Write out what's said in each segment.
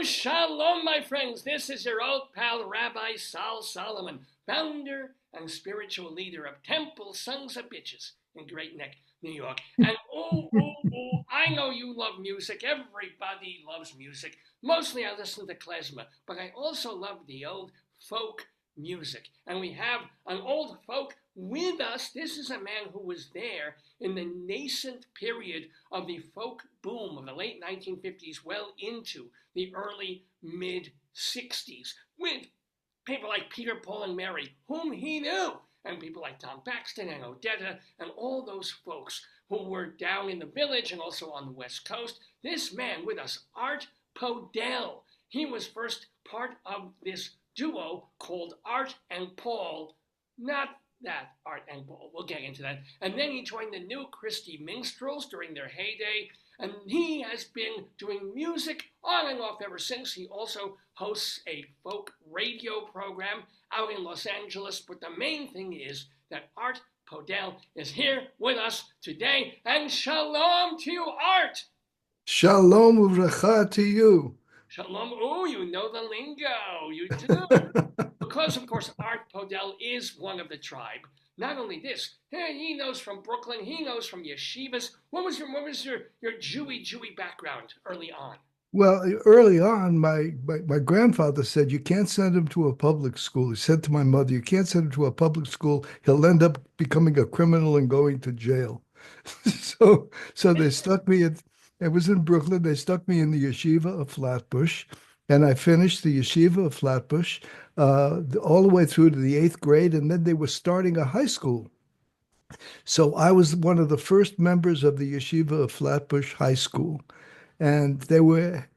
Shalom, my friends. This is your old pal, Rabbi Sol Solomon, founder and spiritual leader of Temple Sons of Bitches in Great Neck, New York. And I know you love music. Everybody loves music. Mostly I listen to klezmer, but I also love the old folk music. And we have an old folk with us. This is a man who was there in the nascent period of the folk boom of the late 1950s, well into the early mid 60s, with people like Peter, Paul, and Mary, whom he knew, and people like Tom Paxton and Odetta, and all those folks who were down in the village and also on the West Coast. This man with us, Art Podell, he was first part of this duo called Art and Paul, not that Art and Paul, we'll get into that. And then he joined the new Christy Minstrels during their heyday, and he has been doing music on and off ever since. He also hosts a folk radio program out in Los Angeles, but the main thing is that Art Podell is here with us today, and shalom to you, Art! Shalom uvracha to you. Shalom, oh, you know the lingo, you do. Because, of course, Art Podell is one of the tribe. Not only this, he knows from Brooklyn, he knows from yeshivas. What was your Jewy background early on? Well, early on, my grandfather said, you can't send him to a public school. He said to my mother, you can't send him to a public school. He'll end up becoming a criminal and going to jail. So they stuck me at, I was in Brooklyn, they stuck me in the yeshiva of Flatbush, and I finished the yeshiva of Flatbush all the way through to the 8th grade, and then they were starting a high school. So I was one of the first members of the yeshiva of Flatbush High School, and they were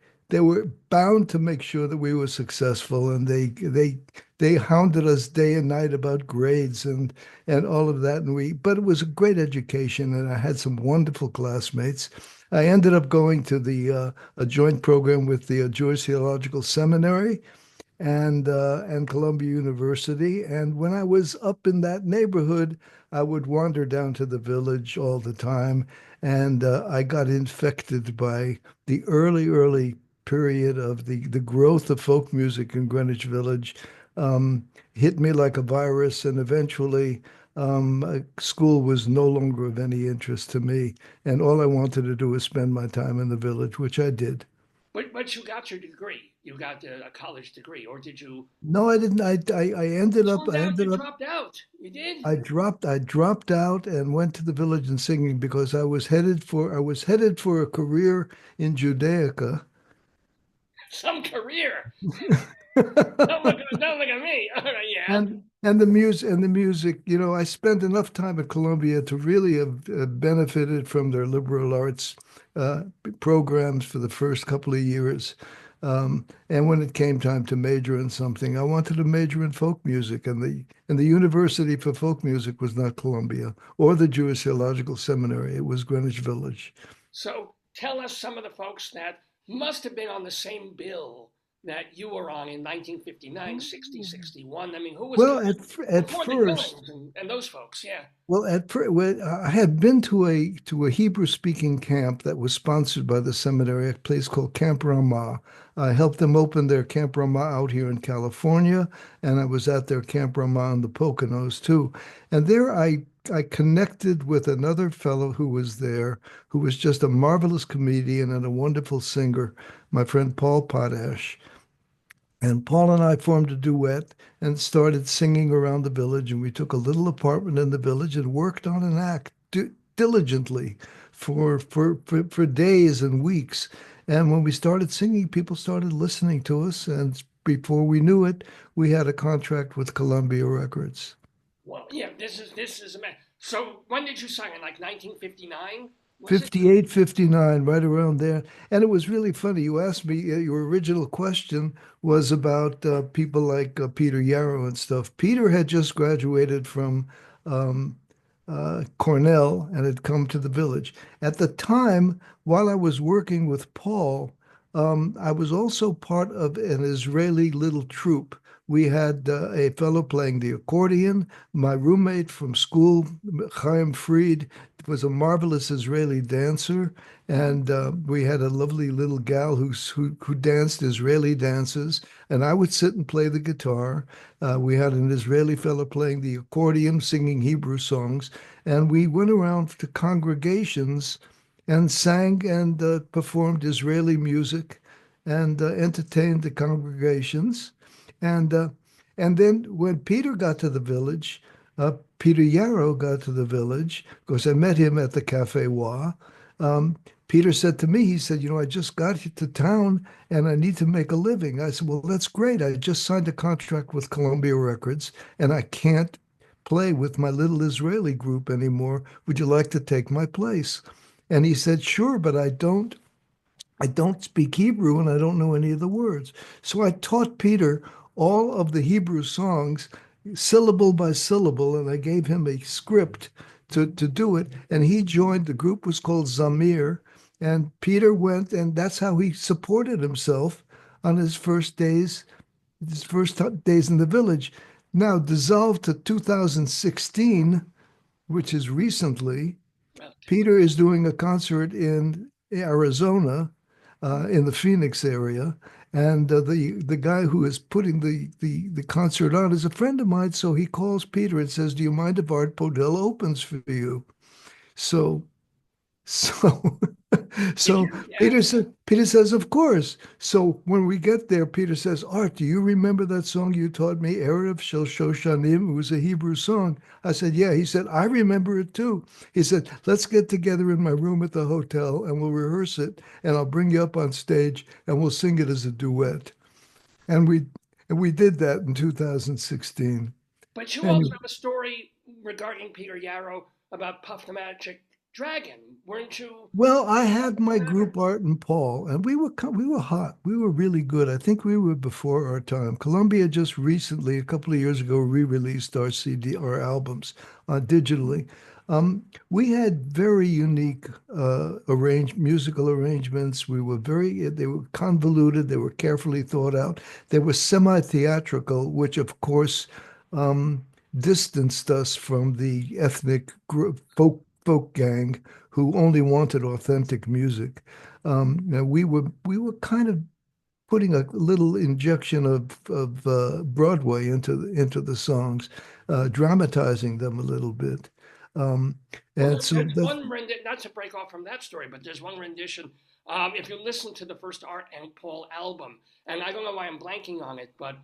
bound to make sure that we were successful, and they hounded us day and night about grades and all of that, but it was a great education, and I had some wonderful classmates. I ended up going to a joint program with the Jewish Theological Seminary and Columbia University. And when I was up in that neighborhood, I would wander down to the village all the time, and I got infected by the early period of the growth of folk music in Greenwich Village. Hit me like a virus, and eventually school was no longer of any interest to me, and all I wanted to do was spend my time in the village, which I did. But you got your degree. You got a college degree, or did you? No, I didn't. I ended up. You dropped out. You did. I dropped out and went to the village and singing because I was headed for a career in Judaica. Some career. Don't look at me. Yeah. And the music, I spent enough time at Columbia to really have benefited from their liberal arts programs for the first couple of years. And when it came time to major in something, I wanted to major in folk music, and the University for Folk Music was not Columbia or the Jewish Theological Seminary. It was Greenwich Village. So tell us some of the folks that must have been on the same bill that you were on in 1959, 60, 61. I mean, who was at first and those folks? Yeah. Well, I had been to a Hebrew-speaking camp that was sponsored by the seminary, a place called Camp Ramah. I helped them open their Camp Ramah out here in California, and I was at their Camp Ramah in the Poconos too. And there I connected with another fellow who was there, who was just a marvelous comedian and a wonderful singer, my friend Paul Potash. And Paul and I formed a duet and started singing around the village. And we took a little apartment in the village and worked on an act diligently for days and weeks. And when we started singing, people started listening to us. And before we knew it, we had a contract with Columbia Records. Well, yeah, this is a man. So when did you sign? In like 1959? 58, 59, right around there. And it was really funny. You asked me, your original question was about people like Peter Yarrow and stuff. Peter had just graduated from Cornell and had come to the village. At the time, while I was working with Paul, I was also part of an Israeli little troupe We had a fellow playing the accordion. My roommate from school, Chaim Fried, was a marvelous Israeli dancer, and we had a lovely little gal who danced Israeli dances, and I would sit and play the guitar. We had an Israeli fellow playing the accordion, singing Hebrew songs, and we went around to congregations and sang and performed Israeli music and entertained the congregations. And uh, and then when Peter got to the village, Peter Yarrow got to the village, because I met him at the Cafe Wa. Um, Peter said to me, he said, I just got to town and I need to make a living. I said, well, that's great. I just signed a contract with Columbia Records and I can't play with my little Israeli group anymore. Would you like to take my place? And he said, sure, but I don't speak Hebrew and I don't know any of the words. So I taught Peter all of the Hebrew songs, syllable by syllable, and I gave him a script to do it. And he joined, the group was called Zamir. And Peter went, and that's how he supported himself on his first days in the village. Now, dissolved to 2016, which is recently, Well, Peter is doing a concert in Arizona, in the Phoenix area, and the guy who is putting the concert on is a friend of mine. So he calls Peter and says, "Do you mind if Art Podell opens for you?" So so did so you? Yeah. Peter says, of course. So when we get there, Peter says, Art, do you remember that song you taught me, Erev Shel Shoshanim? It was a Hebrew song. I said, yeah. He said, I remember it too. He said, let's get together in my room at the hotel and we'll rehearse it and I'll bring you up on stage and we'll sing it as a duet. And we did that in 2016. But you also And have a story regarding Peter Yarrow about Puff the Magic Dragon, weren't you? Well, I had my Matter. group Art and Paul, and we were hot. We were really good. I think we were before our time. Columbia just recently, a couple of years ago, re-released our CD, our albums, digitally. We had very unique musical arrangements. They were convoluted. They were carefully thought out. They were semi-theatrical, which of course um, distanced us from the ethnic group, folk gang who only wanted authentic music. We were kind of putting a little injection of Broadway into the songs, dramatizing them a little bit. Um, Well, and so there's that one rendition, not to break off from that story, but there's one rendition. If you listen to the first Art and Paul album, and I don't know why I'm blanking on it, but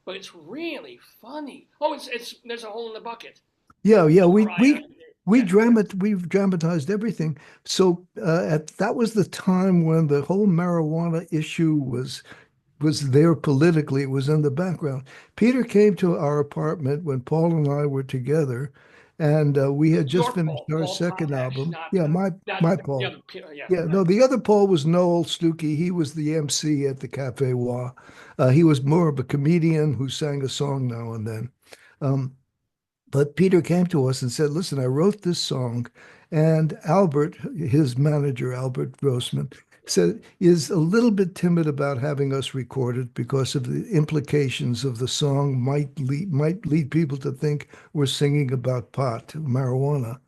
it's really funny. Oh, it's there's a hole in the bucket. Yeah, yeah, Mariah. Yeah. we've dramatized everything. So at that was the time when the whole marijuana issue was there politically. It was in the background. Peter came to our apartment when Paul and I were together, and we had just Your finished Paul, our Paul second Potash, album. Yeah, not my the Paul. other. Yeah, Yeah, right. no, the other Paul was Noel Stuckey. He was the MC at the Cafe Wa. He was more of a comedian who sang a song now and then. Um, but Peter came to us and said, listen, I wrote this song. And Albert, his manager, Albert Grossman, said, is a little bit timid about having us record it because of the implications of the song might lead people to think we're singing about pot, marijuana.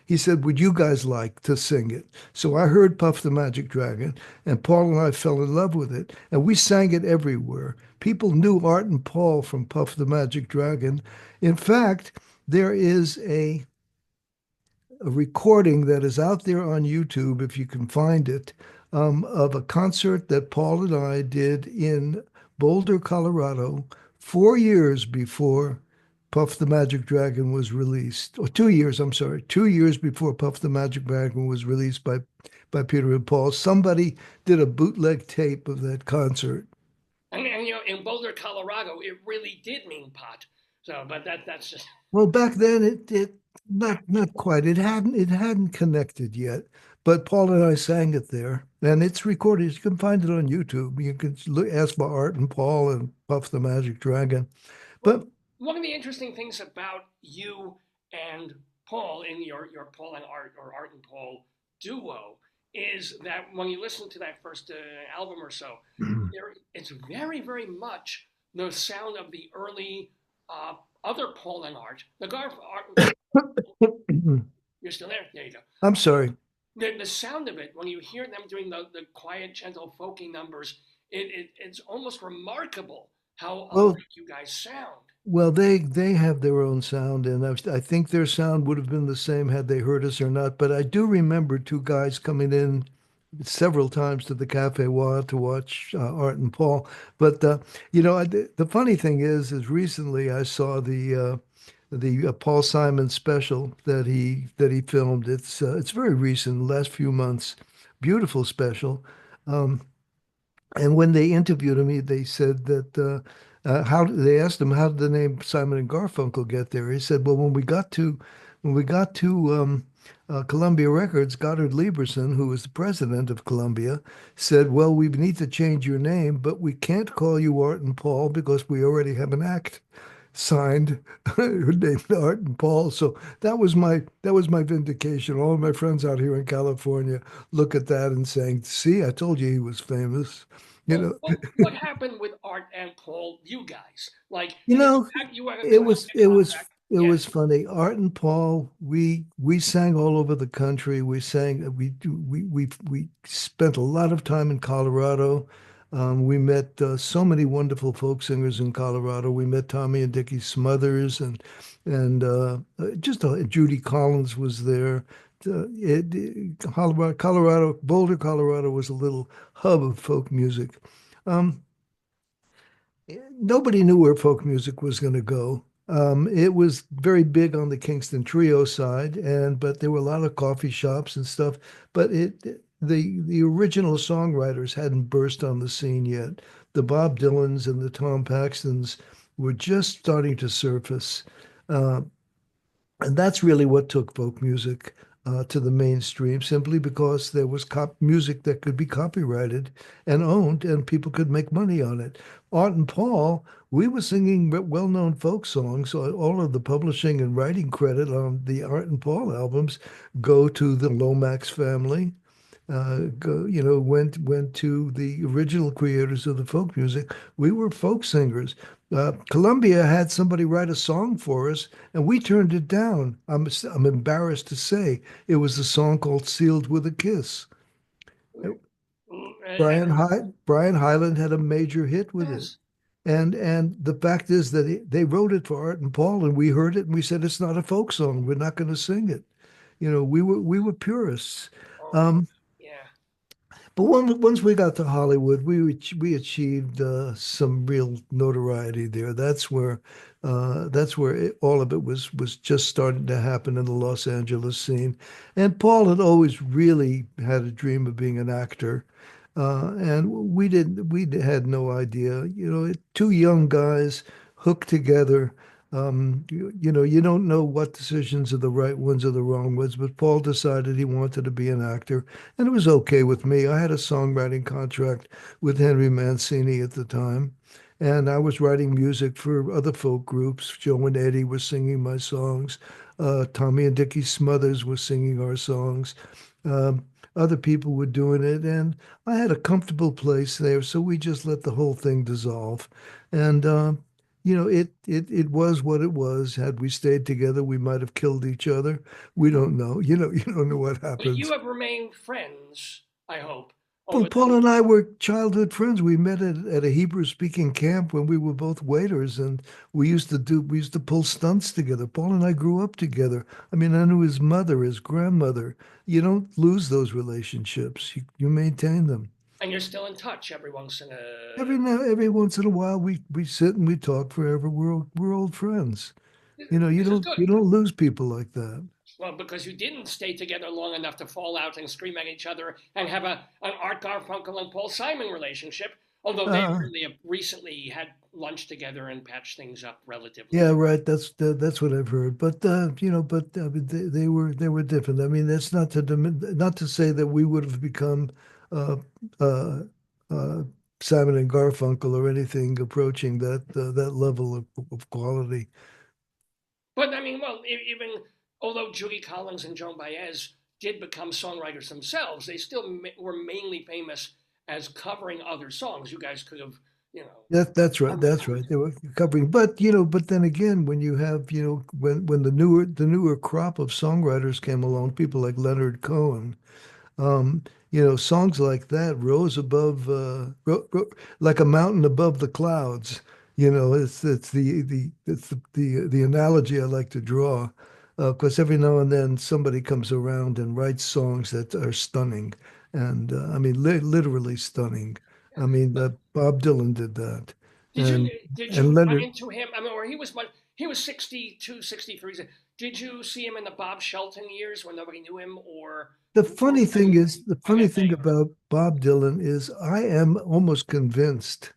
He said, would you guys like to sing it? So I heard Puff the Magic Dragon, and Paul and I fell in love with it, and we sang it everywhere. People knew Art and Paul from Puff the Magic Dragon. In fact, there is a recording that is out there on YouTube, if you can find it, of a concert that Paul and I did in Boulder, Colorado, 4 years before Puff the Magic Dragon was released, or 2 years, I'm sorry, 2 years before Puff the Magic Dragon was released by Peter and Paul. Somebody did a bootleg tape of that concert. And in Boulder, Colorado, it really did mean pot. So, but that's just Well, back then it not quite. It hadn't connected yet. But Paul and I sang it there, and it's recorded. You can find it on YouTube. You can ask for Art and Paul and Puff the Magic Dragon. well, But one of the interesting things about you and Paul in your Paul and Art or Art and Paul duo is that when you listen to that first album or so, it's very, very much the sound of the early other Paul and Art. You're still there? There you go. I'm sorry. The sound of it, when you hear them doing the quiet, gentle, folky numbers, it's almost remarkable how Well, alike you guys sound. well, they have their own sound, and I think their sound would have been the same had they heard us or not. But I do remember two guys coming in several times to the Cafe Wa to watch Art and Paul. But the funny thing is recently I saw the Paul Simon special that he filmed. It's very recent, last few months. Beautiful special. Um, and when they interviewed him, they said that how they asked him how did the name Simon and Garfunkel get there? He said, "Well, when we got to Columbia Records, Goddard Lieberson, who was the president of Columbia, said, 'Well, we need to change your name, but we can't call you Art and Paul because we already have an act signed named Art and Paul.' So that was my vindication. All of my friends out here in California look at that and saying, 'See, I told you he was famous.'" You Well, know, what happened with Art and Paul, you guys? Like, you know, you had a it Columbia was it was contract. it Yeah. was funny. Art and Paul, we sang all over the country. We spent a lot of time in Colorado. We met so many wonderful folk singers in Colorado. We met Tommy and Dickie Smothers and Judy Collins was there. Colorado, Boulder, Colorado was a little hub of folk music. Um, Nobody knew where folk music was going to go. It was very big on the Kingston Trio side, but there were a lot of coffee shops and stuff. But the original songwriters hadn't burst on the scene yet. The Bob Dylans and the Tom Paxtons were just starting to surface. Uh, and that's really what took folk music to the mainstream, simply because there was music that could be copyrighted and owned, and people could make money on it. Art and Paul, we were singing well-known folk songs. So all of the publishing and writing credit on the Art and Paul albums go to the Lomax family. Went to the original creators of the folk music. We were folk singers. Columbia had somebody write a song for us, and we turned it down. I'm embarrassed to say it was a song called "Sealed with a Kiss." Brian Hyland had a major hit with it, Yes. and the fact is that they wrote it for Art and Paul, and we heard it, and we said it's not a folk song. We're not going to sing it. We were purists. Oh, Um, yeah. But once we got to Hollywood, we achieved some real notoriety there. That's where all of it was just starting to happen in the Los Angeles scene. And Paul had always really had a dream of being an actor, and we had no idea. Two young guys hooked together. You don't know what decisions are the right ones or the wrong ones, but Paul decided he wanted to be an actor. And it was okay with me. I had a songwriting contract with Henry Mancini at the time, and I was writing music for other folk groups. Joe and Eddie were singing my songs. Tommy and Dickie Smothers were singing our songs. Other people were doing it, and I had a comfortable place there, so we just let the whole thing dissolve. And it was what it was. Had we stayed together, we might have killed each other. We don't know. You don't know what But you happens. have remained friends, I hope, Well, over the Paul years. and I were childhood friends. We met at a Hebrew speaking camp when we were both waiters, and we used to pull stunts together. Paul and I grew up together. I mean, I knew his mother, his grandmother. You don't lose those relationships. You maintain them. And you're still in touch every once in a. Every once in a while, we sit and we talk forever. We're old friends. You This is don't good. you don't lose people like that. Well, because you didn't stay together long enough to fall out and scream at each other and have an Art Garfunkel and Paul Simon relationship, although they Uh, really have recently had lunch together and patched things up relatively. yeah, right. That's what I've heard. But they were different. I mean, that's not to say that we would have become uh, uh, uh, Simon and Garfunkel or anything approaching that level of quality. But I mean, well, even although Judy Collins and Joan Baez did become songwriters themselves, they still were mainly famous as covering other songs. You guys could have you know, That's right. other That's right. times. They were covering, but but then again, when you have, when the newer crop of songwriters came along, people like Leonard Cohen, um, songs like that rose above, like a mountain above the clouds. It's the analogy I like to draw, because every now and then somebody comes around and writes songs that are stunning, and I mean literally stunning. I mean, But Bob Dylan did that, did you and did you and run Leonard. into him? I mean, or he was 62, 63. Did you see him in the Bob Shelton years when nobody knew him, or I mean, The on funny that thing day? about Bob Dylan is I am almost convinced,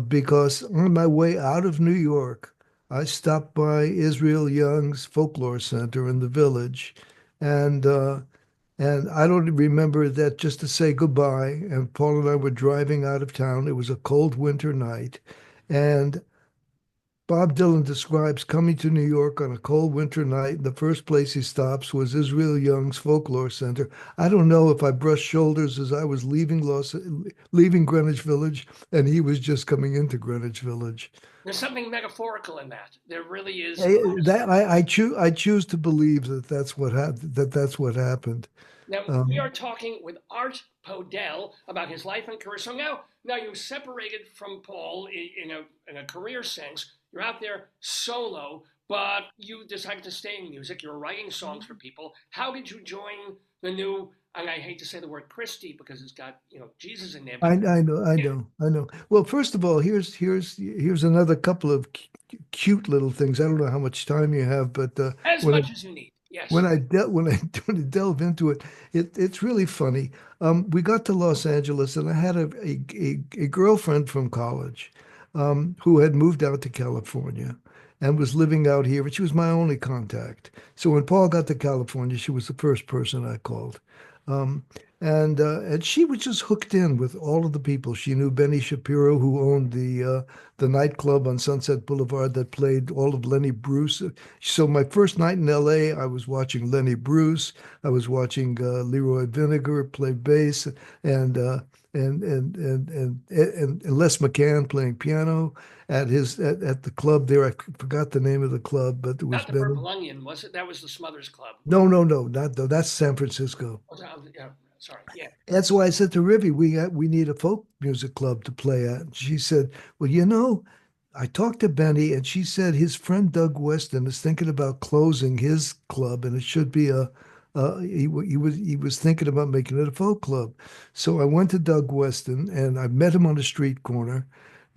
because on my way out of New York, I stopped by Israel Young's Folklore Center in the Village, and I don't remember that just to say goodbye. And Paul and I were driving out of town. It was a cold winter night, and Bob Dylan describes coming to New York on a cold winter night, and the first place he stops was Israel Young's Folklore Center. I don't know if I brushed shoulders as I was leaving Greenwich Village, and he was just coming into Greenwich Village. There's something metaphorical in that. There really is. I choose to believe that that's what happened. Now we are Um, talking with Art Podell about his life and career. So now you separated from Paul in a career sense. You're out there solo, but you decided to stay in music. You're writing songs for people. How did you join the new? And I hate to say the word Christy because it's got Jesus in there, but yeah, I know. Well, first of all, here's another couple of cute little things. I don't know how much time you have, but as when I much as you need. Yes. when I when I delve into it, it's really funny. We got to Los Angeles, and I had a girlfriend from college, who had moved out to California and was living out here, but she was my only contact. So when Paul got to California, she was the first person I called. Um, and she was just hooked in with all of the people. She knew Benny Shapiro, who owned the nightclub on Sunset Boulevard that played all of Lenny Bruce. So my first night in LA, I was watching Lenny Bruce. I was watching Leroy Vinegar play bass, and uh, and Les McCann playing piano at the club there. I forgot the name of the club, but it was Not the Benny. Purple Onion, was it? That was the Smothers Club. No, not though. That's San Francisco. Yeah, sorry. Yeah. That's why I said to Rivi, we need a folk music club to play at. And she said, well, I talked to Benny, and she said his friend Doug Weston is thinking about closing his club, and it should be he was thinking about making it a folk club. So I went to Doug Weston, and I met him on a street corner.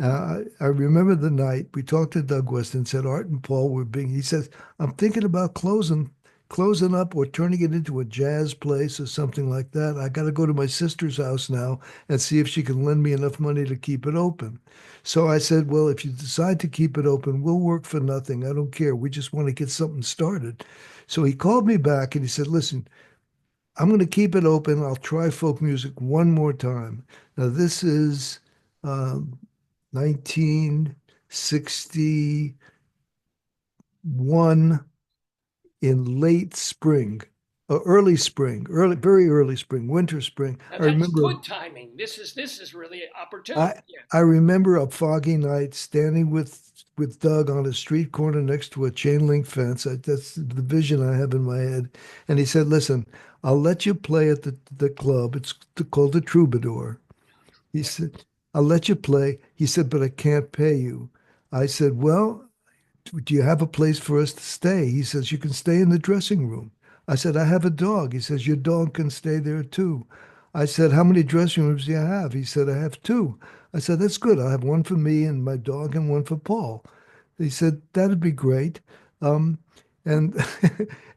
I remember the night we talked to Doug Weston, said Art and Paul were being. He says, I'm thinking about closing up or turning it into a jazz place or something like that. I got to go to my sister's house now and see if she can lend me enough money to keep it open. So I said, well, if you decide to keep it open, we'll work for nothing. I don't care. We just want to get something started. So he called me back and he said, listen, I'm going to keep it open. I'll try folk music one more time. Now, this is 1961 in late spring, very early spring, winter spring. Now that's good timing. This is really opportune. I Yeah. I remember a foggy night standing with Doug on a street corner next to a chain link fence. That's the vision I have in my head. And he said, "Listen, I'll let you play at the club. It's called the Troubadour." He Yeah. said, "I'll let you play." He said, "But I can't pay you." I said, "Well, do you have a place for us to stay?" He says, "You can stay in the dressing room." I said, "I have a dog." He says, "Your dog can stay there too." I said, "How many dressing rooms do you have?" He said, "I have two." I said, "That's good. I'll have one for me and my dog and one for Paul." He said, "That'd be great." Um, and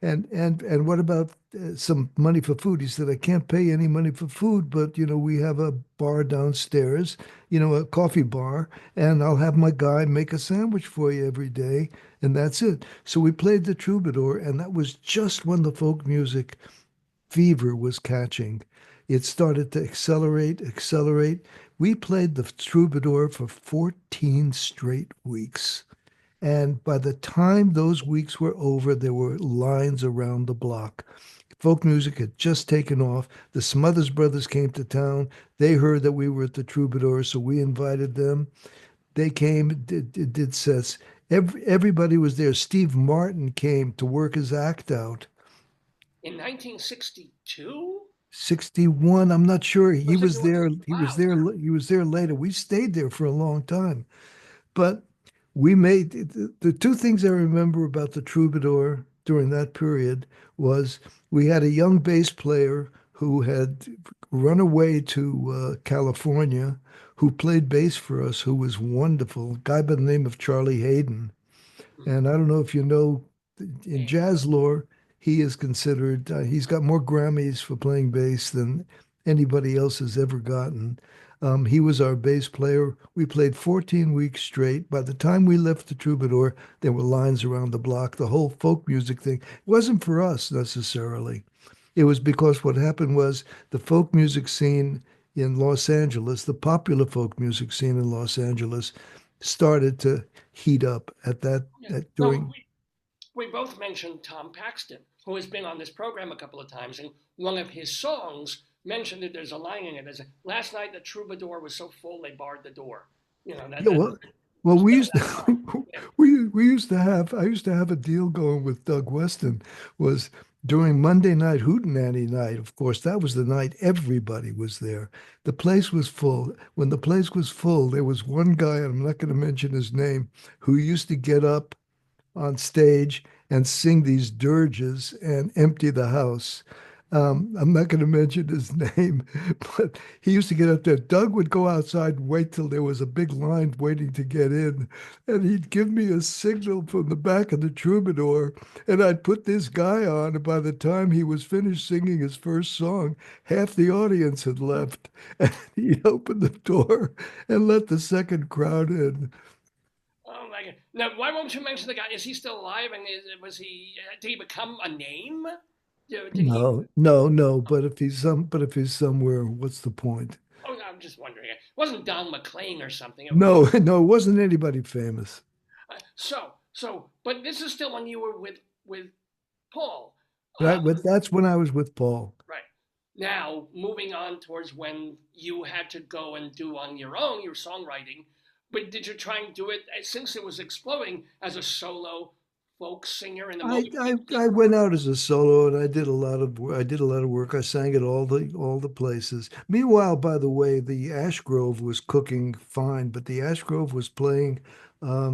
and what about some money for food? He said, "I can't pay any money for food, but we have a bar downstairs, a coffee bar, and I'll have my guy make a sandwich for you every day, and that's it." So we played the Troubadour, and that was just when the folk music fever was catching. It started to accelerate. We played the Troubadour for 14 straight weeks. And by the time those weeks were over, there were lines around the block. Folk music had just taken off. The Smothers Brothers came to town. They heard that we were at the Troubadour, so we invited them. They came, did sets. Everybody was there. Steve Martin came to work his act out. In 1962? 61, I'm not sure. He Was it was yours? there. Wow. He was there later. We stayed there for a long time. But we made the two things I remember about the Troubadour during that period was we had a young bass player who had run away to California, who played bass for us, who was wonderful, a guy by the name of Charlie Hayden. Mhm. And I don't know if you know, in Yeah. jazz lore, he is considered, he's got more Grammys for playing bass than anybody else has ever gotten. He was our bass player. We played 14 weeks straight. By the time we left the Troubadour, there were lines around the block. The whole folk music thing wasn't for us necessarily. It was because what happened was the folk music scene in Los Angeles, the popular folk music scene in Los Angeles, started to heat up at Yeah. that No, during. we both mentioned Tom Paxton, who has been on this program a couple of times, and one of his songs mentioned that there's a line in it. As last night the Troubadour was so full they barred the door. You know that Yeah, that well, was we kind of used that line. to Yeah. we used to have I used to have a deal going with Doug Weston was during Monday night Hootenanny night. Of course, that was the night everybody was there. The place was full. When the place was full, there was one guy, and I'm not going to mention his name, who used to get up on stage and sing these dirges and empty the house. I'm not going to mention his name, but he used to get up there. Doug would go outside and wait till there was a big line waiting to get in, and he'd give me a signal from the back of the Troubadour, and I'd put this guy on. And by the time he was finished singing his first song, half the audience had left, and he'd open the door and let the second crowd in. Oh my God! Now, why won't you mention the guy? Is he still alive? And was he? Did he become a name? Did he? No, no, no. But if he's somewhere, what's the point? Oh, no, I'm just wondering. It wasn't Don McLean or something. It was No, no, it wasn't anybody famous. but this is still when you were with Paul. Uh, But that's when I was with Paul. right. Now, moving on towards when you had to go and do on your own your songwriting, but did you try and do it since it was exploding as a solo folk singer in the moment? I went out as a solo and I did a lot of work. I sang at all the places. Meanwhile, by the way, the Ash Grove was cooking fine, but the Ash Grove was playing a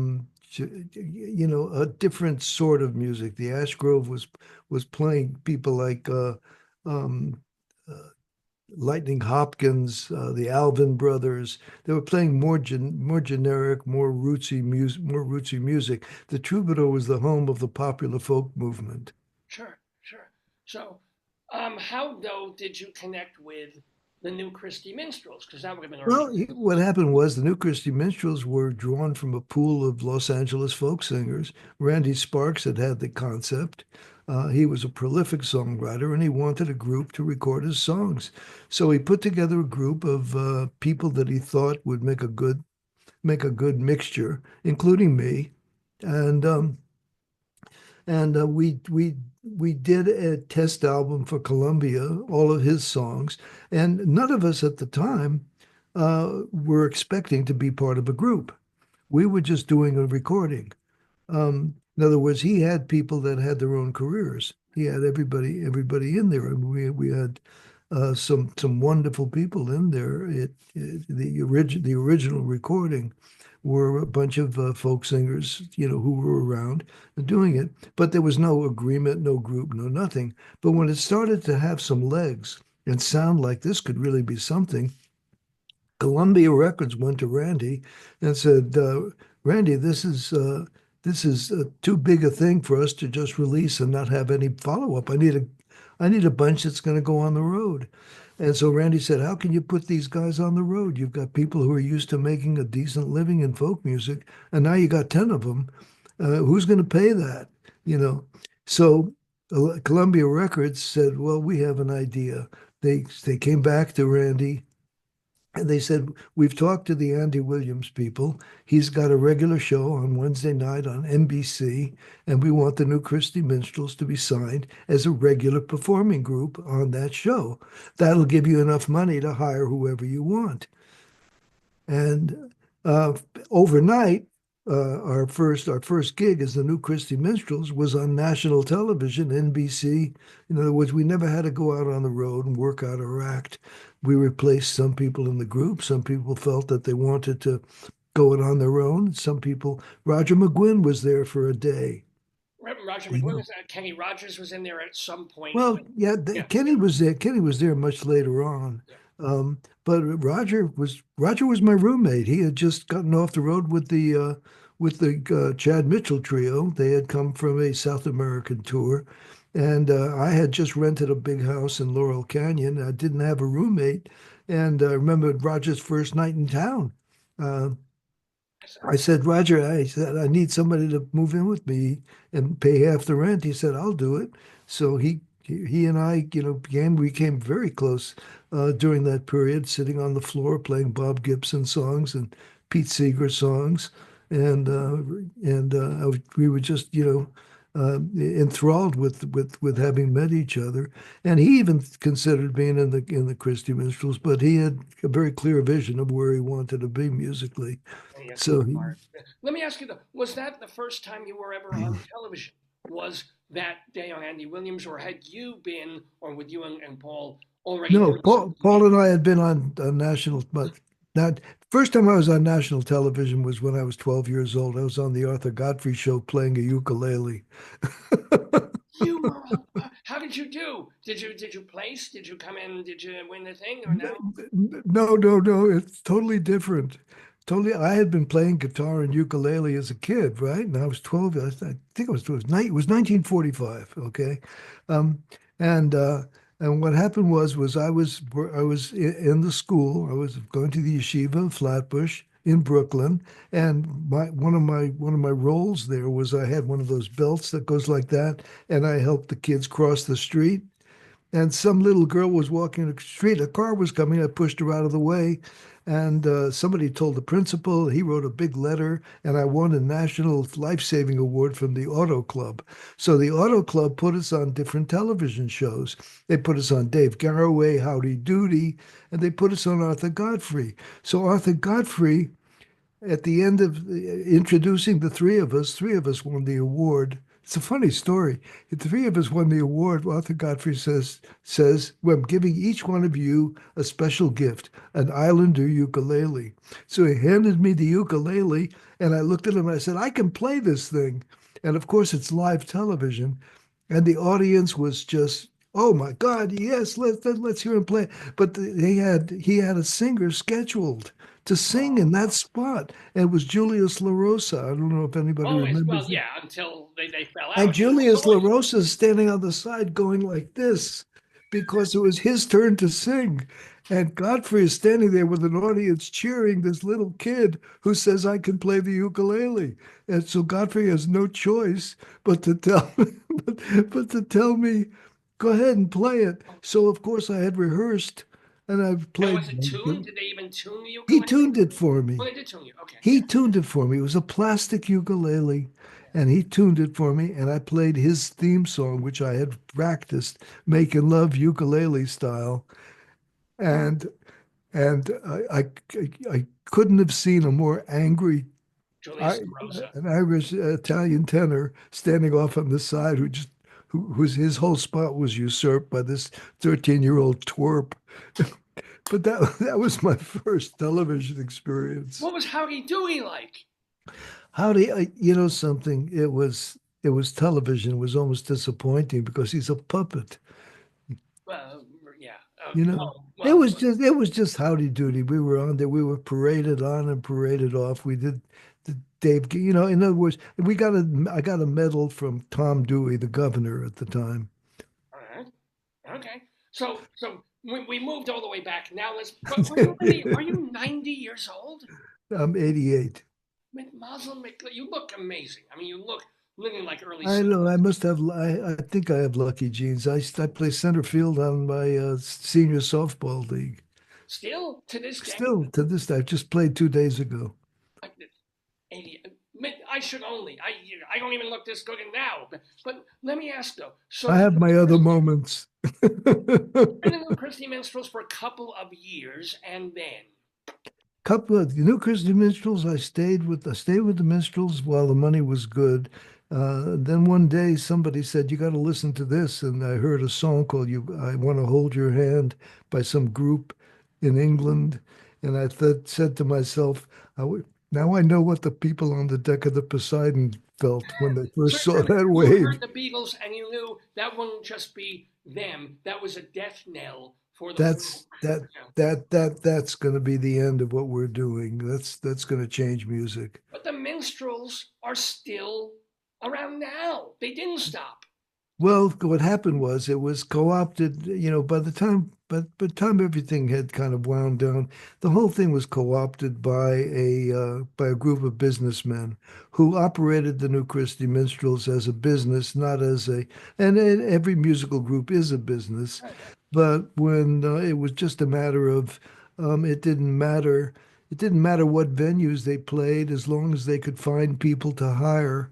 different sort of music. The Ash Grove was playing people like um, uh, Lightning Hopkins, the Alvin Brothers. They were playing more generic, more rootsy music. The Troubadour was the home of the popular folk movement. Sure, sure. So, how though did you connect with the new Christy Minstrels? Because that would have been early. Well, what happened was the new Christy Minstrels were drawn from a pool of Los Angeles folk singers. Randy Sparks had the concept. He was a prolific songwriter and he wanted a group to record his songs. So he put together a group of people that he thought would make a good mixture, including me. And we did a test album for Columbia, all of his songs, and none of us at the time were expecting to be part of a group. We were just doing a recording. In other words, he had people that had their own careers. He had everybody in there, and we had some wonderful people in there. The original recording were a bunch of folk singers, who were around doing it, but there was no agreement, no group, no nothing. But when it started to have some legs and sound like this could really be something, Columbia Records went to Randy and said, "Randy, this is too big a thing for us to just release and not have any follow-up. I need a bunch that's going to go on the road." And so Randy said, "How can you put these guys on the road? You've got people who are used to making a decent living in folk music, and now you got 10 of them. Who's going to pay that?" You know. So Columbia Records said, "Well, we have an idea." They came back to Randy And they said, we've talked to the Andy Williams people. He's got a regular show on Wednesday night on NBC, and we want the new Christy Minstrels to be signed as a regular performing group on that show. That'll give you enough money to hire whoever you want. And uh, overnight, our first gig as the new Christy Minstrels was on national television, NBC. In other words, we never had to go out on the road and work out our act. We replaced some people in the group. Some people felt that they wanted to go it on their own. Some people, Roger McGuinn was there for a day. Roger You McGuinn know, was Kenny Rogers was in there at some point. well, yeah, Yeah, Kenny was there. Kenny was there much later on. yeah. But Roger was my roommate. He had just gotten off the road with the Chad Mitchell trio. They had come from a South American tour, and I had just rented a big house in Laurel Canyon. I didn't have a roommate, and I remember Roger's first night in town. Uh, I said, Roger, I said, I need somebody to move in with me and pay half the rent. He said, I'll do it. So he and I, became very close during that period, sitting on the floor playing Bob Gibson songs and Pete Seeger songs, and we were just, enthralled with having met each other. And he even considered being in the Christy Minstrels, but he had a very clear vision of where he wanted to be musically. Yes, So he, let me ask you though, was that the first time you were ever on television? Was that day on Andy Williams, or had you been, or with you and Paul already no, doing some Paul TV? and I had been on national, but not first time I was on national television was when I was 12 years old. I was on the Arthur Godfrey show playing a ukulele. You were. How did you do? Did you place? Did you come in? Did you win the thing or no? No, no, no. It's totally different. Totally. I had been playing guitar and ukulele as a kid, right? And I was 12. I think it was 1945. Okay. Um, and uh, and what happened was I was in the school. I was going to the yeshiva in Flatbush in Brooklyn, and one of my roles there was I had one of those belts that goes like that, and I helped the kids cross the street. And some little girl was walking the street. A car was coming. I pushed her out of the way. And somebody told the principal. He wrote a big letter, and I won a national life-saving award from the Auto Club. So the Auto Club put us on different television shows. They put us on Dave Garroway, Howdy Doody, and they put us on Arthur Godfrey. So Arthur Godfrey, at the end of introducing the three of us won the award. It's a funny story. The three of us won the award. Arthur Godfrey says, well, I'm giving each one of you a special gift, an Islander ukulele. So he handed me the ukulele, and I looked at him and I said, I can play this thing. And of course, it's live television. And the audience was just, oh my God, yes, let's hear him play. But he had a singer scheduled to sing in that spot. And it was Julius LaRosa. I don't know if anybody Always. Well, remembers it. yeah. Until they fell And out. He was Julius always. LaRosa is standing on the side going like this because it was his turn to sing. And Godfrey is standing there with an audience cheering this little kid who says, I can play the ukulele. And so Godfrey has no choice but to tell but to tell me, go ahead and play it. So of course I had rehearsed and I've And played. was it tuned? Did they even tune the He ukulele? tuned it for me. Oh, they did tune you. Okay. He Yeah. tuned it for me. It was a plastic ukulele, Yeah. and he tuned it for me. And I played his theme song, which I had practiced, "Making Love" ukulele style. And I couldn't have seen a more angry, I, Julius Rosa. an Irish Italian tenor standing off on the side whose his whole spot was usurped by this 13-year-old twerp. But that was my first television experience. What was Howdy Doody like? How do you know something? It was television. It was almost disappointing because he's a puppet. Well, yeah. You know, Oh, it well, was just it was just howdy doody. We were on there. We were paraded on and paraded off. We did the Dave. In other words, I got a medal from Tom Dewey, the governor at the time. all right. Okay. So we moved all the way back. Now let's. But are you really? Are you 90 years old? I'm 88. Muslim, you look amazing. I mean, you look looking like early I know. 70s. I must have. I think I have lucky genes. I play center field on my senior softball league. Still to this day. Still to this day. I just played 2 days ago. 80. I should only. I don't even look this good now. But let me ask though. I So have my other moments. been in Christy Minstrels for a couple of years, and then Couple of New Christy Minstrels. I stayed with the Minstrels while the money was good. Then one day somebody said, "You got to listen to this," and I heard a song called "You." I Want to Hold Your Hand by some group in England, and I said to myself, "Now I know what the people on the deck of the Poseidon felt when they so first saw really, that you wave." heard the Beatles, and you knew that wouldn't just be them. That was a death knell for the That's folk. that You know. that's going to be the end of what we're doing. That's going to change music. But the Minstrels are still around now. They didn't stop. Well, what happened was it was co-opted, by the time everything had kind of wound down, the whole thing was co-opted by a group of businessmen who operated the New Christy Minstrels as a business, not as a, and every musical group is a business, Right. but when it was just a matter of, it didn't matter what venues they played as long as they could find people to hire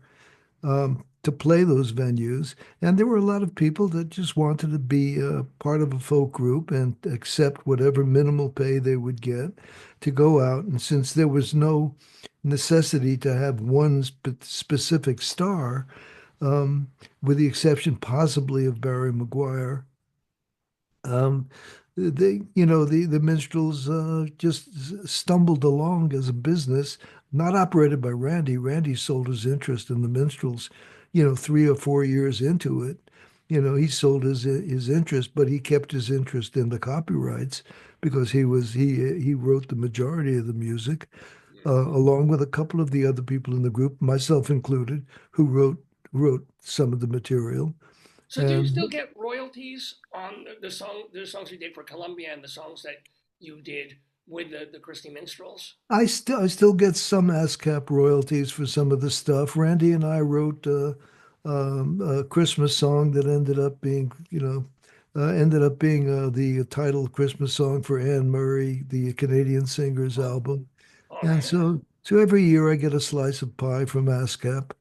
to play those venues. And there were a lot of people that just wanted to be part of a folk group and accept whatever minimal pay they would get to go out. And since there was no necessity to have one specific star, um, with the exception possibly of Barry Maguire, um, the minstrels just stumbled along as a business, not operated by Randy. Randy sold his interest in the minstrels, 3 or 4 years into it. He sold his interest, but he kept his interest in the copyrights because he wrote the majority of the music, along with a couple of the other people in the group, myself included, who wrote some of the material. So do you still And get royalties on the songs you did for Columbia and the songs that you did with the Christy Minstrels? I still get some ASCAP royalties for some of the stuff. Randy and I wrote a Christmas song that ended up being the title Christmas song for Anne Murray, the Canadian singer's Oh, album. all And right. so every year I get a slice of pie from ASCAP,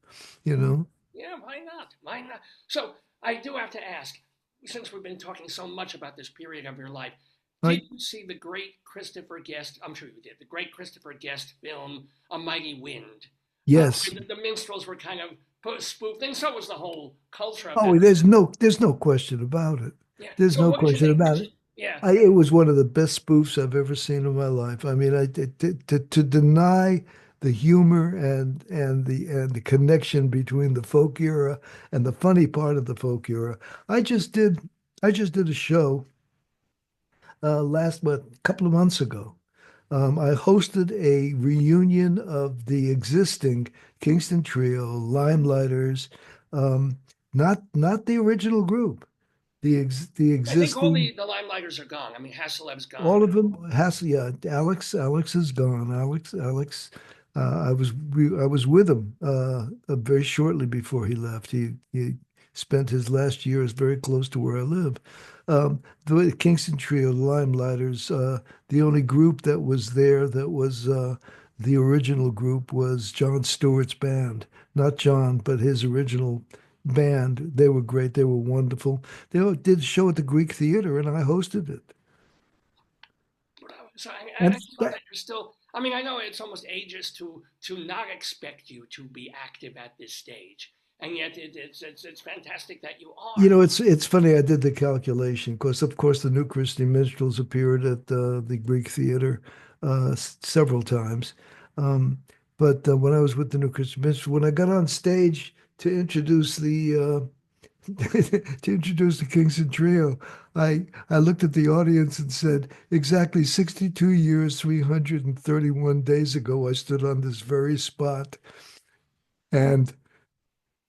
you know. Yeah, why not? Why not? So I do have to ask, since we've been talking so much about this period of your life, did I you see the great Christopher Guest? I'm sure you did. The great Christopher Guest film, A Mighty Wind, Yes. where the minstrels were kind of spoofed, and so was the whole culture of that. Oh, there's no question about it. Yeah. There's So no what did you question think? about it. Yeah. It was one of the best spoofs I've ever seen in my life. I mean, to deny the humor and the connection between the folk era and the funny part of the folk era. I just did I just did a show last month, a couple of months ago. I hosted a reunion of the existing Kingston Trio, Limelighters, um, not the original group, the I think all existing. the Limelighters are gone. I mean, Hasselev's gone All of now. them has, yeah. Alex is gone. Alex. I was with him very shortly before he left. He spent his last years very close to where I live. The Kingston Trio, Limelighters. The only group that was there that was the original group was John Stewart's band. Not John, but his original band. They were great. They were wonderful. They did a show at the Greek Theater, and I hosted it. So I And just love that, that you're still. I mean, I know it's almost ageist to not expect you to be active at this stage, and yet it's fantastic that you are. it's funny. I did the calculation because, of course, the New Christy Minstrels appeared at the Greek Theater several times. Um, but when I was with the New Christy Minstrels, when I got on stage to introduce the to introduce the Kingston Trio, I looked at the audience and said, exactly 62 years, 331 days ago, I stood on this very spot. And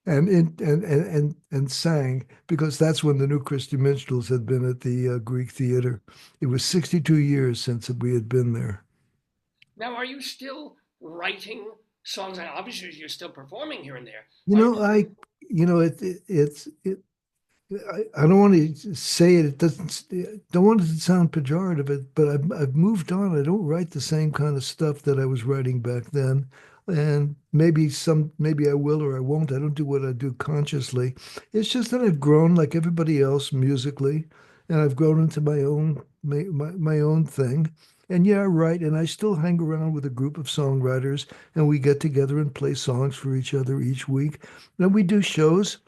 and sang because that's when the New Christy Minstrels had been at the Greek Theater. It was 62 years since we had been there. Now, are you still writing songs? And obviously, you're still performing here and there. You Are you? know, I, you know, it I don't want to say it. It doesn't. Don't want it to sound pejorative, but I've moved on. I don't write the same kind of stuff that I was writing back then, and maybe I will or I won't. I don't do what I do consciously. It's just that I've grown like everybody else musically, and I've grown into my own thing. And yeah, I write, and I still hang around with a group of songwriters, and we get together and play songs for each other each week. And we do shows.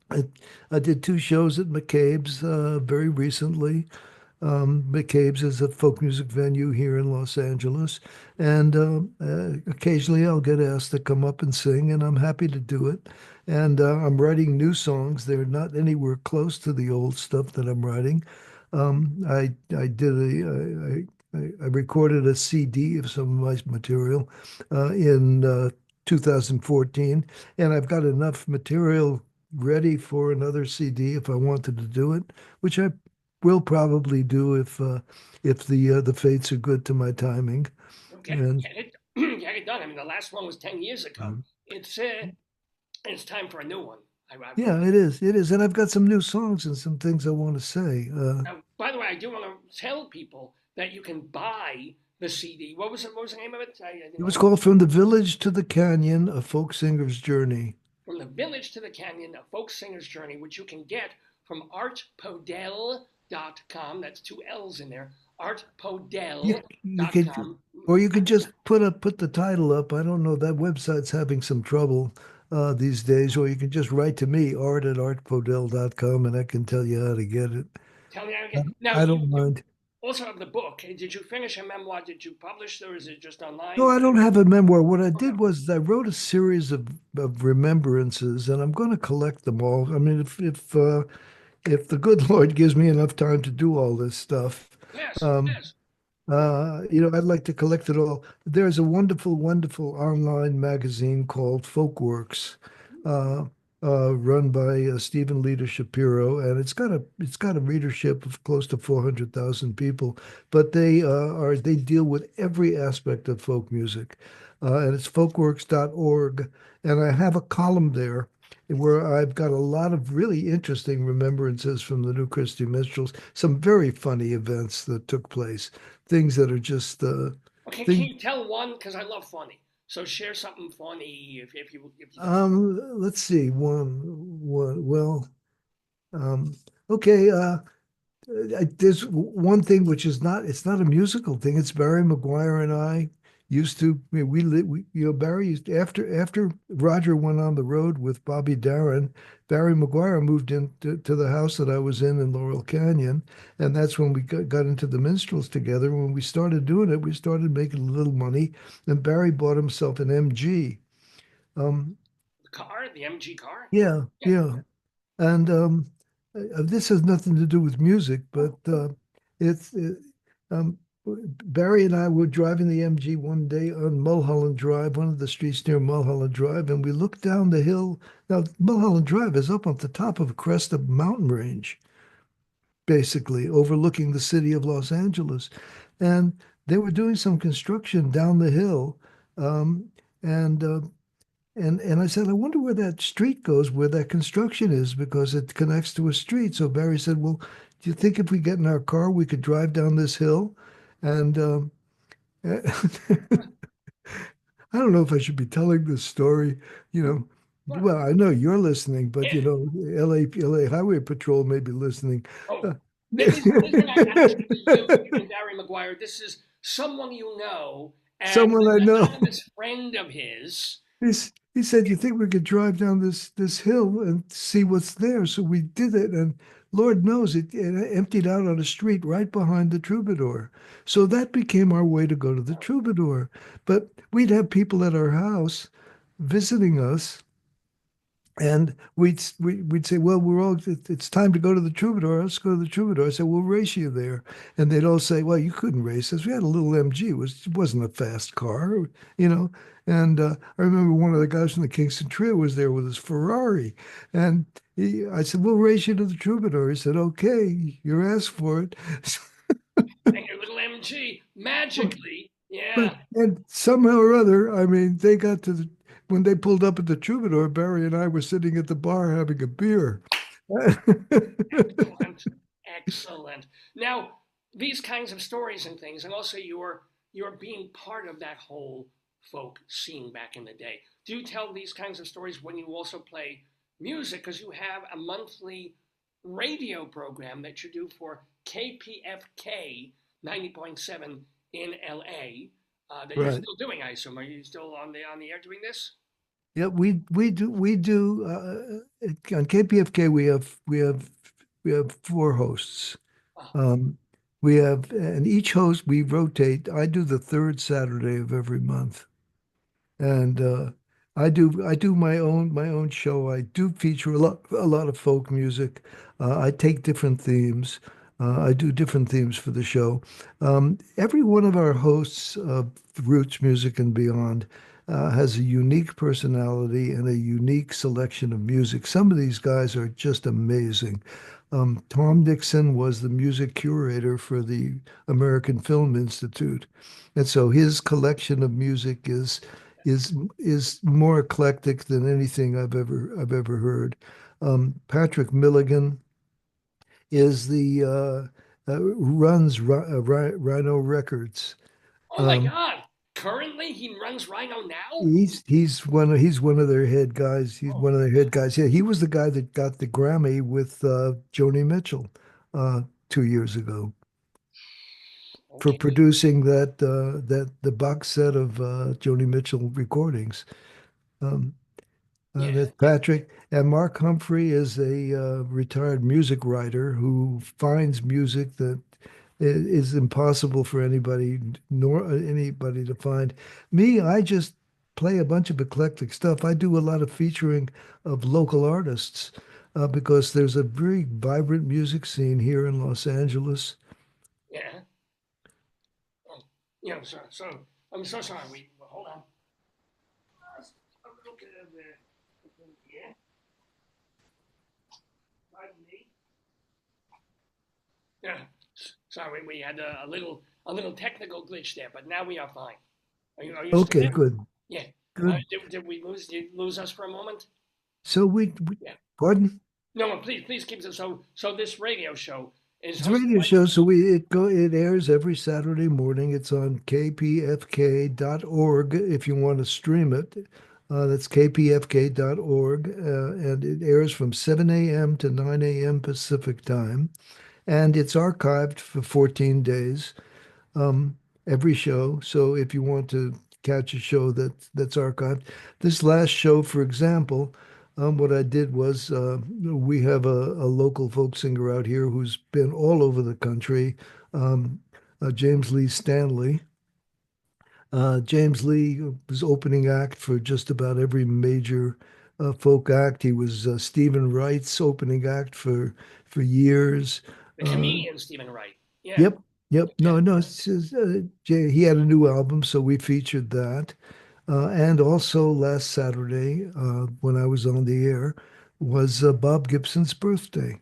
I, I did two shows at McCabe's very recently. McCabe's is a folk music venue here in Los Angeles, and occasionally I'll get asked to come up and sing, and I'm happy to do it. And I'm writing new songs. They're not anywhere close to the old stuff that I'm writing. I recorded a CD of some of my material in 2014, and I've got enough material ready for another CD if I wanted to do it, which I will probably do if the fates are good to my timing. And Get it, get it done. I mean, the last one was 10 years ago. um, It's it's time for a new one. I yeah, it is. It is. And I've got some new songs and some things I want to say. By the way, I do want to tell people that you can buy the CD. What was it? What was the name of it? I It didn't was know. called From the Village to the Canyon, A Folk Singer's Journey. From the Village to the Canyon: A Folk Singer's Journey, which you can get from artpodell.com. That's two L's in there. You, you could, Artpodell.com. or you could just put the title up. I don't know. That website's having some trouble these days. Or you can just write to me, art@artpodell.com, and I can tell you how to get it. Tell me how to I, get. Now I you don't you mind. also have the book. Did you finish a memoir? Did you publish it, or is it just No, online? I don't have a memoir. What I Oh, no. did was I wrote a series of remembrances, and I'm going to collect them all. I mean, if the good Lord gives me enough time to do all this stuff, Yes, um, I'd like to collect it all. There's a wonderful, wonderful online magazine called Folkworks, uh, run by Stephen Leader Shapiro, and it's got a readership of close to 400,000 people. But they deal with every aspect of folk music, and it's folkworks.org. And I have a column there where I've got a lot of really interesting remembrances from the new Christy Minstrels, some very funny events that took place, things that are just Okay, can thing. you tell one? Because I love funny. So share something funny if you don't. Let's see, one. Well, um, okay. There's one thing which is not, it's not a musical thing. It's Barry McGuire and I used to, I mean, Barry used, after Roger went on the road with Bobby Darin, Barry McGuire moved to the house that I was in Laurel Canyon. And that's when we got into the minstrels together. When we started doing it, we started making a little money. And Barry bought himself an MG. Um, The car, the MG car? yeah, Yeah. yeah. And this has nothing to do with music, but it's um, Barry and I were driving the MG one day on Mulholland Drive, one of the streets near Mulholland Drive, and we looked down the hill. Now, Mulholland Drive is up on the top of a crest of a mountain range, basically overlooking the city of Los Angeles. And they were doing some construction down the hill. Um, and and I said, I wonder where that street goes, where that construction is, because it connects to a street. So Barry said, well, do you think if we get in our car, we could drive down this hill? And I don't know if I should be telling this story, you know. What? Well, I know you're listening, but Yeah. LA Highway Patrol may be listening. Oh, Uh, this is not actually you and Barry McGuire. This is someone you know and Someone I an know. anonymous friend of his. He said, "You think we could drive down this hill and see what's there?" So we did it, and Lord knows it emptied out on a street right behind the Troubadour. So that became our way to go to the Troubadour. But we'd have people at our house visiting us, and we'd say, well, it's time to go to the Troubadour. Let's go to the Troubadour. I said, we'll race you there. And they'd all say, well, you couldn't race us. We had a little MG. It wasn't a fast car, you know. And I remember one of the guys from the Kingston Trio was there with his Ferrari. And I said, we'll race you to the Troubadour. He said, okay, you're asked for it. And your little MG magically, But yeah. and somehow or other, I mean, they got to when they pulled up at the Troubadour, Barry and I were sitting at the bar having a beer. Excellent. Excellent. Now, these kinds of stories and things, and also you're being part of that whole folk scene back in the day. Do you tell these kinds of stories when you also play music? Because you have a monthly radio program that you do for KPFK 90.7 in LA that you're Right. still doing, I assume. Are you still on the air doing this? Yeah, we do on KPFK we have four hosts. Oh, Um, and each host we rotate. I do the third Saturday of every month. And I do my own show. I do feature a lot of folk music. I take different themes. I do different themes for the show. Every one of our hosts of Roots Music and Beyond has a unique personality and a unique selection of music. Some of these guys are just amazing. Tom Dixon was the music curator for the American Film Institute, and so his collection of music is more eclectic than anything I've ever heard. Patrick Milligan is the runs Rhino Records. oh my Um, God. Currently, he runs Rhino now? he's one of their head guys. He's Oh, one of their head guys. Yeah, he was the guy that got the Grammy with Joni Mitchell 2 years ago for okay. producing that the box set of Joni Mitchell recordings. Um, Yeah, that's yeah. Patrick. And Mark Humphrey is a retired music writer who finds music that is impossible for anybody, nor anybody to find. Me, I just play a bunch of eclectic stuff. I do a lot of featuring of local artists because there's a very vibrant music scene here in Los Angeles. Yeah. Oh, yeah, so I'm so sorry. Hold on. A little bit of yeah, pardon me. Yeah, sorry, we had a little technical glitch there, but now we are fine. Are you still Okay, there? good, Yeah. good. Did we lose? Did you lose us for a moment? So we Yeah. pardon? No, no, please keep it. So this radio show is It's a hosted radio by. show, so it airs every Saturday morning. It's on kpfk.org if you want to stream it. That's kpfk.org, and it airs from 7 a.m. to 9 a.m. Pacific time, and it's archived for 14 days, um, every show. So if you want to catch a show that's archived, this last show, for example, what I did was we have a local folk singer out here who's been all over the country, um, James Lee Stanley. James Lee was opening act for just about every major folk act. He was Stephen Wright's opening act for years. The Uh, comedian Stephen Wright. Yeah. Yep, yep. Yeah. No, no. He had a new album, so we featured that. And also last Saturday, when I was on the air, was Bob Gibson's birthday.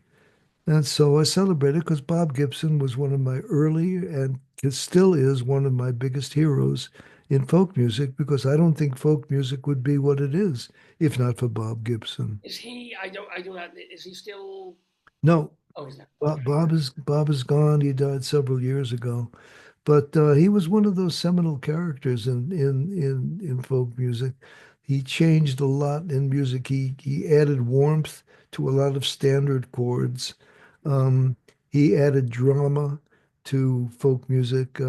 And so I celebrated because Bob Gibson was one of my early and still is one of my biggest heroes in folk music because I don't think folk music would be what it is if not for Bob Gibson. Is he? I do not. Is he still? No, Oh, he's not. Bob, Okay. Bob is gone. He died several years ago. But he was one of those seminal characters in folk music. He changed a lot in music. He added warmth to a lot of standard chords. Um, he added drama to folk music.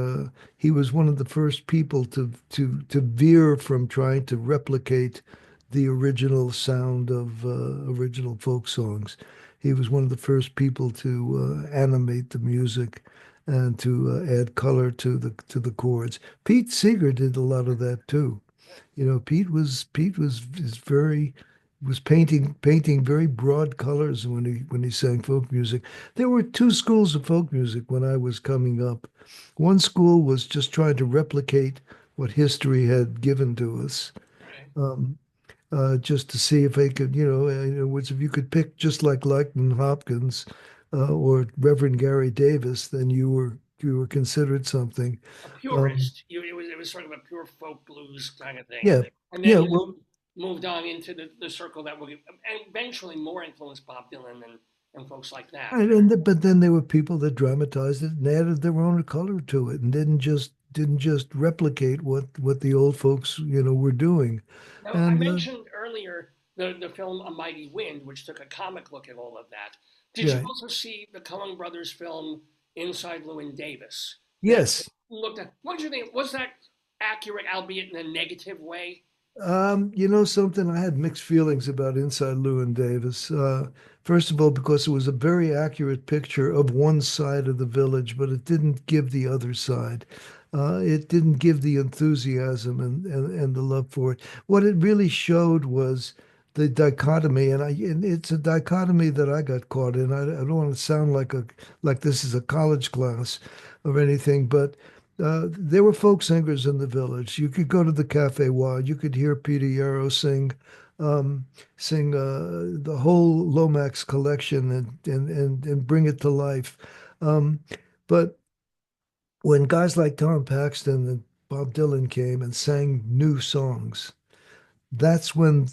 He was one of the first people to veer from trying to replicate the original sound of original folk songs. He was one of the first people to animate the music and to add color to the chords. Pete Seeger did a lot of that too. Pete was is very was painting very broad colors when he sang folk music. There were two schools of folk music when I was coming up. One school was just trying to replicate what history had given to us, Right. um, just to see if they could, in other words, if you could pick just like Lyman Hopkins or Reverend Gary Davis, then you were considered something. A Um, purist. It was sort of a pure folk blues kind of thing, yeah, and yeah. then Well, moved on into the circle that would eventually more influence Bob Dylan and folks like that. But then there were people that dramatized it and added their own color to it and didn't just replicate what the old folks were doing. Now, I And mentioned earlier the film A Mighty Wind, which took a comic look at all of that. Did you yeah, also see the Coen Brothers film Inside Llewyn Davis? That yes. looked at, what did you think? Was that accurate, albeit in a negative way? You know something, I had mixed feelings about Inside Llewyn Davis. First of all, because it was a very accurate picture of one side of the village, but it didn't give the other side. It didn't give the enthusiasm and the love for it. What it really showed was the dichotomy, and it's a dichotomy that I got caught in. I don't want to sound like this is a college class or anything, but there were folk singers in the village. You could go to the Cafe Wild. You could hear Peter Yarrow um, sing the whole Lomax collection and bring it to life. Um, but when guys like Tom Paxton and Bob Dylan came and sang new songs, that's when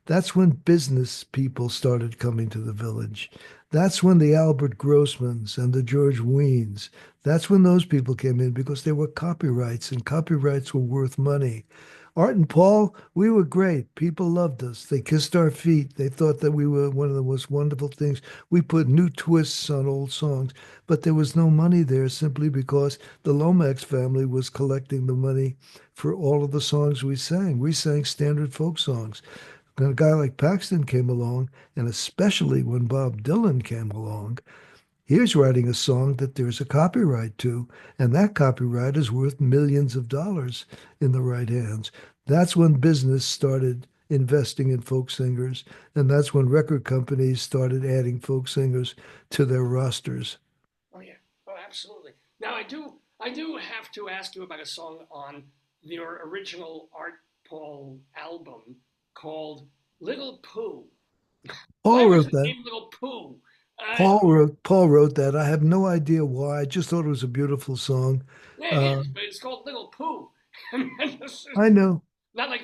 that's when business people started coming to the village. That's when the Albert Grossmans and the George Weens, that's when those people came in because there were copyrights and copyrights were worth money. Art and Paul, we were great. People loved us. They kissed our feet. They thought that we were one of the most wonderful things. We put new twists on old songs, but there was no money there simply because the Lomax family was collecting the money for all of the songs we sang. We sang standard folk songs. When a guy like Paxton came along, and especially when Bob Dylan came along, he's writing a song that there's a copyright to, and that copyright is worth millions of dollars in the right hands. That's when business started investing in folk singers, and that's when record companies started adding folk singers to their rosters. Oh yeah, oh absolutely. Now I do have to ask you about a song on your original Art Paul album called Little Pooh. Why Paul was wrote it that. named Little Pooh? Uh, Paul wrote that. I have no idea why. I just thought it was a beautiful song. yeah, it Uh, is, but it's called Little Pooh. I know. Not like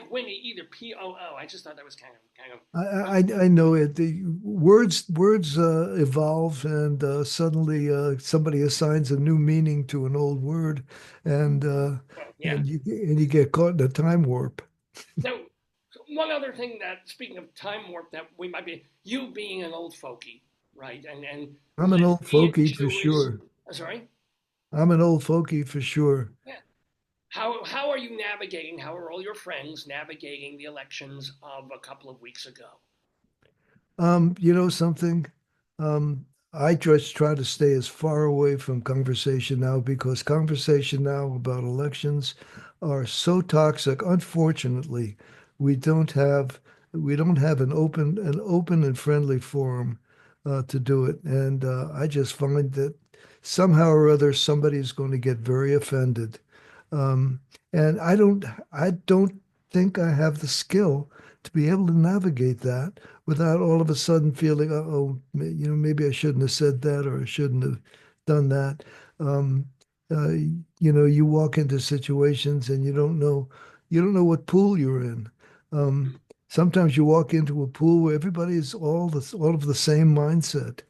Winnie either. Poo. I just thought that was kind of. I know it. The words evolve, and suddenly somebody assigns a new meaning to an old word, and uh, Well, yeah. and you get caught in a time warp. Now, one other thing that, speaking of time warp, that we might be, you being an old fogey, right, and I'm an old lesbian, fogey for Jewish. sure. Sorry. I'm an old fogey for sure. Yeah. How are you navigating? How are all your friends navigating the elections of a couple of weeks ago? You know something? Um, I just try to stay as far away from conversation now because conversation now about elections are so toxic. Unfortunately, we don't have we don't have an open and friendly forum to do it, and I just find that somehow or other somebody's going to get very offended, um, and I don't think I have the skill to be able to navigate that without all of a sudden feeling, oh, maybe I shouldn't have said that or I shouldn't have done that. Um, uh, you walk into situations and you don't know what pool you're in. Um, Sometimes you walk into a pool where everybody is all of the same mindset,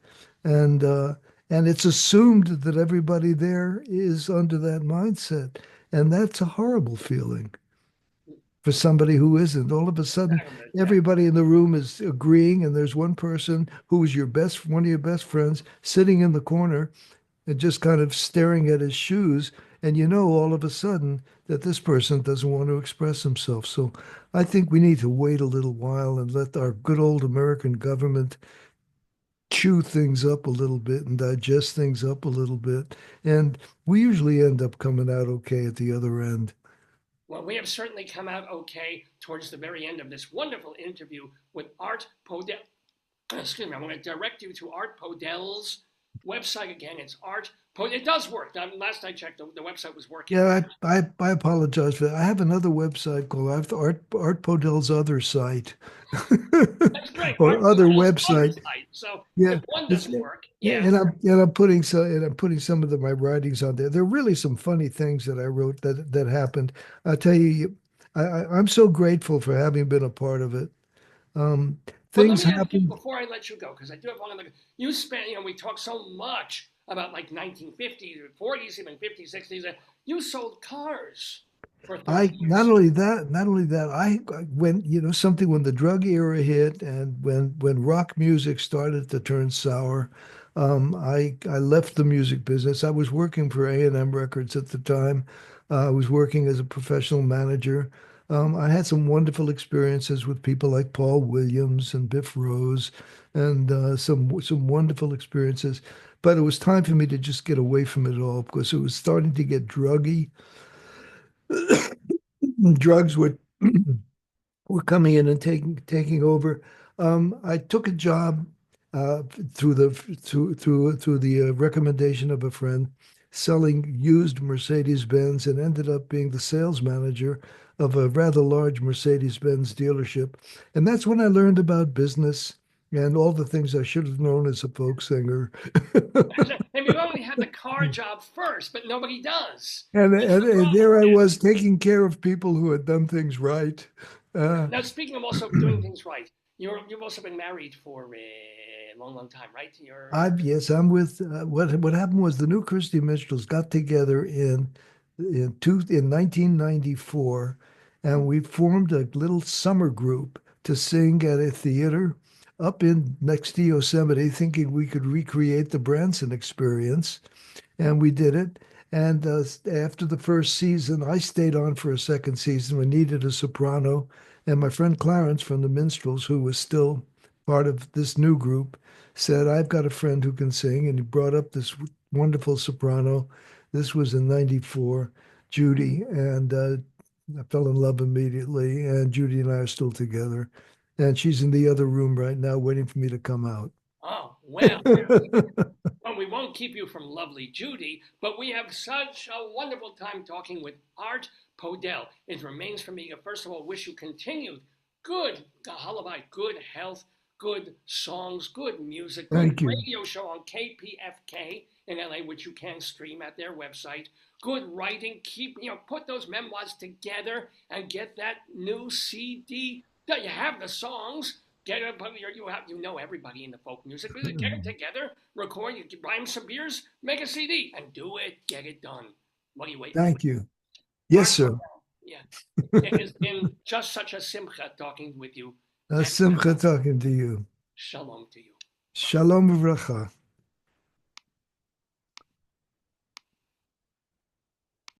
and uh, and it's assumed that everybody there is under that mindset, and that's a horrible feeling for somebody who isn't. All of a sudden, Yeah. everybody in the room is agreeing, and there's one person who is one of your best friends, sitting in the corner and just kind of staring at his shoes. And you know all of a sudden that this person doesn't want to express himself. So I think we need to wait a little while and let our good old American government chew things up a little bit and digest things up a little bit. And we usually end up coming out okay at the other end. Well, we have certainly come out okay towards the very end of this wonderful interview with Art Podell. Excuse me, I'm going to direct you to Art Podell's website again. It's Art Podell. It does work. Last I checked, the website was working. Yeah, I apologize for that. I have another website called I have the Art Podell's other site That's great. Art or other Podell's other website. site. So if Yeah, one it's doesn't work, yeah, yeah. and I'm putting some of my writings on there. There are really some funny things that I wrote that happened. I'll tell you, I'm so grateful for having been a part of it. Um, But let things me ask you happen. before I let you go, because I do have one other. You spent, we talk so much about like 1950s or 40s, even 50s, 60s. You sold cars for 30 I not years. only that, not only that, when something when the drug era hit and when rock music started to turn sour, I left the music business. I was working for A&M Records at the time. I was working as a professional manager. I had some wonderful experiences with people like Paul Williams and Biff Rose, and some wonderful experiences. But it was time for me to just get away from it all because it was starting to get druggy. Drugs were coming in and taking over. I took a job uh, through the recommendation of a friend selling used Mercedes-Benz and ended up being the sales manager of a rather large Mercedes-Benz dealership. And that's when I learned about business and all the things I should have known as a folk singer. And you only had the car job first, but nobody does. And, That's and, the and problem. there I Yeah. was taking care of people who had done things right. Uh, Now, speaking of also doing things right, you've also been married for a long, long time, right? Yes, I'm with what happened was the new Christy Minstrels got together in 1994, and we formed a little summer group to sing at a theater up in next to Yosemite, thinking we could recreate the Branson experience, and we did it. And after the first season, I stayed on for a second season. We needed a soprano, and my friend Clarence from the Minstrels, who was still part of this new group, said, "I've got a friend who can sing," and he brought up this wonderful soprano. This was in '94, Judy, and I fell in love immediately. And Judy and I are still together, and she's in the other room right now, waiting for me to come out. Oh, well. Well, we won't keep you from lovely Judy, but we have such a wonderful time talking with Art Podell. It remains for me to first of all wish you continued good Gahalavite, good health, good songs, good music, good Thank you. radio show on KPFK in LA, which you can stream at their website. Good writing. Put those memoirs together and get that new CD. You have the songs. Get up, you know everybody in the folk music. Get them together, record, you buy them some beers, make a CD, and do it. Get it done. What are you waiting for? Thank you. Yes, Art sir. Podell. Yeah, it has been just such a simcha talking with you. And Simcha talking to you. shalom to you. Shalom uvracha.